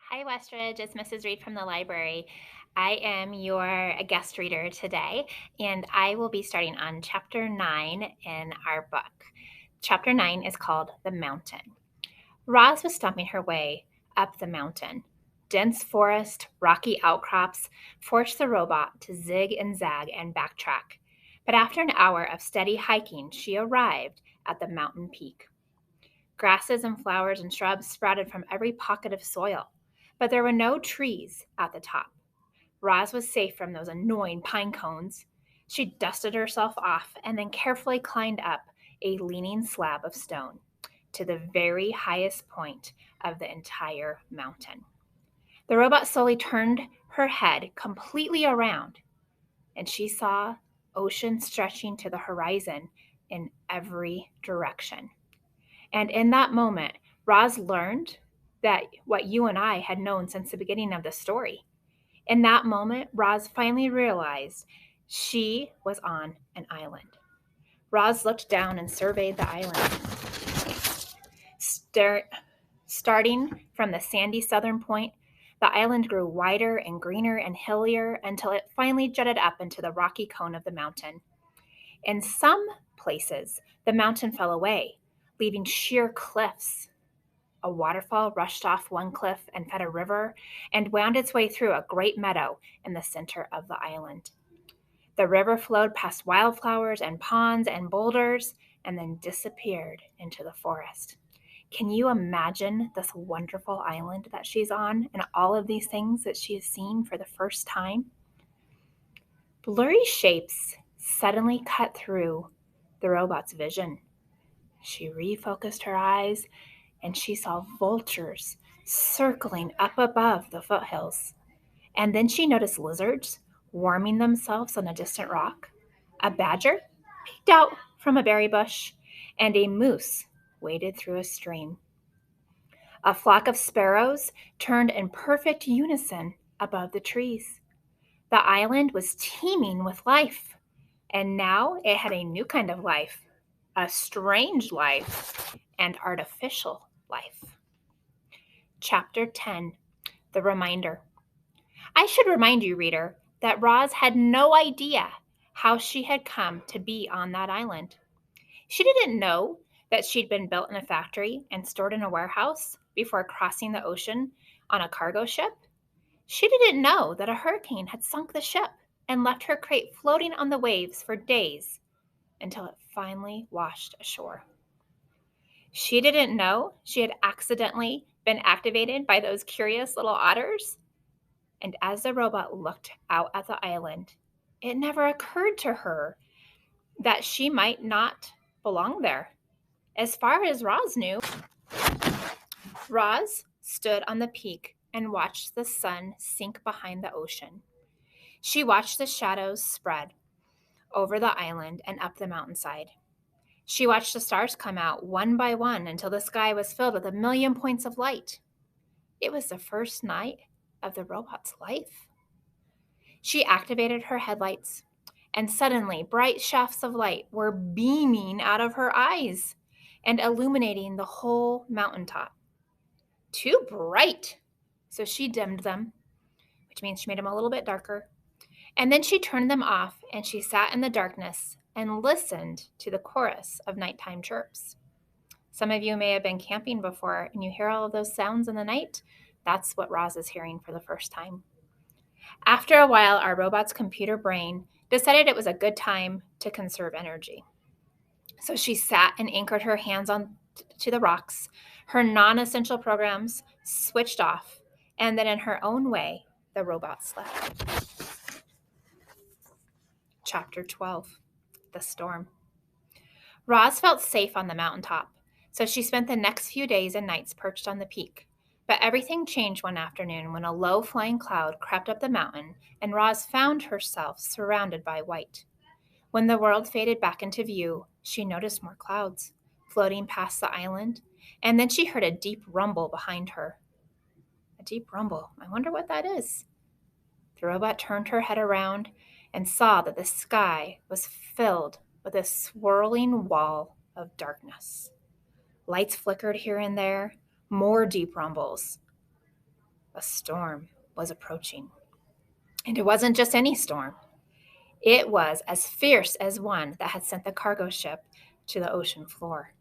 Hi, Westridge. It's Mrs. Reed from the library. I am your guest reader today, and I will be starting on chapter 9 in our book. Chapter 9 is called The Mountain. Roz was stumping her way up the mountain. Dense forest, rocky outcrops forced the robot to zig and zag and backtrack. But after an hour of steady hiking, she arrived at the mountain peak. Grasses and flowers and shrubs sprouted from every pocket of soil, but there were no trees at the top. Roz was safe from those annoying pine cones. She dusted herself off and then carefully climbed up a leaning slab of stone to the very highest point of the entire mountain. The robot slowly turned her head completely around, and she saw ocean stretching to the horizon in every direction. And in that moment, Roz learned that what you and I had known since the beginning of the story. In that moment, Roz finally realized she was on an island. Roz looked down and surveyed the island. Starting from the sandy southern point, the island grew wider and greener and hillier until it finally jutted up into the rocky cone of the mountain. In some places, the mountain fell away, leaving sheer cliffs. A waterfall rushed off one cliff and fed a river and wound its way through a great meadow in the center of the island. The river flowed past wildflowers and ponds and boulders and then disappeared into the forest. Can you imagine this wonderful island that she's on and all of these things that she has seen for the first time? Blurry shapes suddenly cut through the robot's vision. She refocused her eyes and she saw vultures circling up above the foothills. And then she noticed lizards warming themselves on a distant rock. A badger peeked out from a berry bush, and a moose waded through a stream. A flock of sparrows turned in perfect unison above the trees. The island was teeming with life, and now it had a new kind of life, a strange life, and artificial life. Chapter 10, The Reminder. I should remind you, reader, that Roz had no idea how she had come to be on that island. She didn't know that she'd been built in a factory and stored in a warehouse before crossing the ocean on a cargo ship. She didn't know that a hurricane had sunk the ship and left her crate floating on the waves for days until it finally washed ashore. She didn't know she had accidentally been activated by those curious little otters. And as the robot looked out at the island, it never occurred to her that she might not belong there. As far as Roz knew, Roz stood on the peak and watched the sun sink behind the ocean. She watched the shadows spread over the island and up the mountainside. She watched the stars come out one by one until the sky was filled with a million points of light. It was the first night of the robot's life. She activated her headlights, and suddenly bright shafts of light were beaming out of her eyes and illuminating the whole mountaintop. Too bright! So she dimmed them, which means she made them a little bit darker. And then she turned them off and she sat in the darkness and listened to the chorus of nighttime chirps. Some of you may have been camping before and you hear all of those sounds in the night. That's what Roz is hearing for the first time. After a while, our robot's computer brain decided it was a good time to conserve energy. So she sat and anchored her hands on to the rocks. Her non-essential programs switched off, and then in her own way, the robot slept. Chapter 12, The Storm. Roz felt safe on the mountaintop, so she spent the next few days and nights perched on the peak. But everything changed one afternoon when a low-flying cloud crept up the mountain and Roz found herself surrounded by white. When the world faded back into view, she noticed more clouds floating past the island, and then she heard a deep rumble behind her. A deep rumble. I wonder what that is. The robot turned her head around and saw that the sky was filled with a swirling wall of darkness. Lights flickered here and there, more deep rumbles. A storm was approaching. And it wasn't just any storm. It was as fierce as one that had sent the cargo ship to the ocean floor.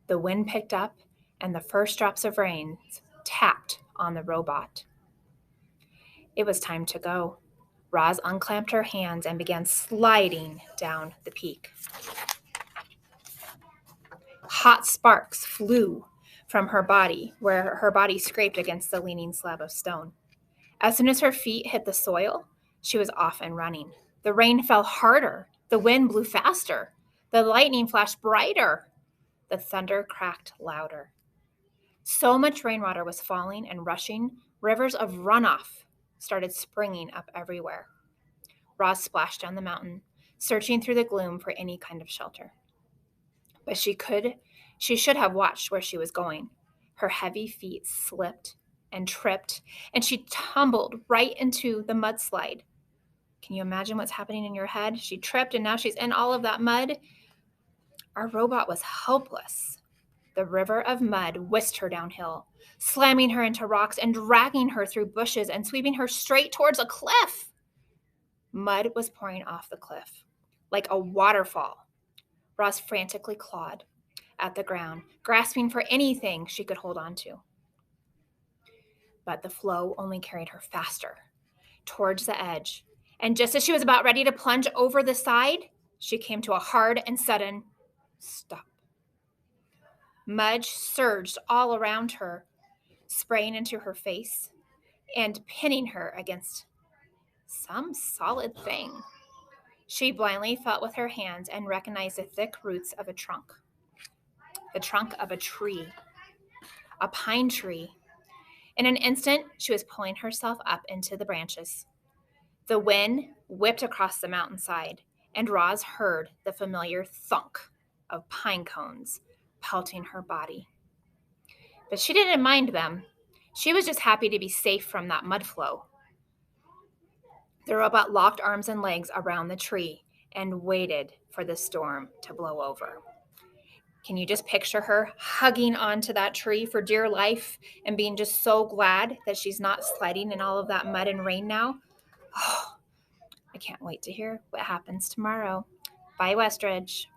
The wind picked up, and the first drops of rain tapped on the rowboat. It was time to go. Roz unclamped her hands and began sliding down the peak. Hot sparks flew from her body, where her body scraped against the leaning slab of stone. As soon as her feet hit the soil, she was off and running. The rain fell harder. The wind blew faster. The lightning flashed brighter. The thunder cracked louder. So much rainwater was falling and rushing, rivers of runoff started springing up everywhere. Roz splashed down the mountain, searching through the gloom for any kind of shelter. But she should have watched where she was going. Her heavy feet slipped and tripped, and she tumbled right into the mudslide. Can you imagine what's happening in your head? She tripped, and now she's in all of that mud. Our robot was helpless. The river of mud whisked her downhill, slamming her into rocks and dragging her through bushes and sweeping her straight towards a cliff. Mud was pouring off the cliff like a waterfall. Roz frantically clawed at the ground, grasping for anything she could hold on to. But the flow only carried her faster towards the edge. And just as she was about ready to plunge over the side, she came to a hard and sudden stop. Mud surged all around her, spraying into her face and pinning her against some solid thing. She blindly felt with her hands and recognized the thick roots of a trunk. The trunk of a tree, a pine tree. In an instant, she was pulling herself up into the branches. The wind whipped across the mountainside, and Roz heard the familiar thunk of pine cones pelting her body. But she didn't mind them. She was just happy to be safe from that mud flow. The robot locked arms and legs around the tree and waited for the storm to blow over. Can you just picture her hugging onto that tree for dear life and being just so glad that she's not sliding in all of that mud and rain now? Oh, I can't wait to hear what happens tomorrow. Bye, Westridge.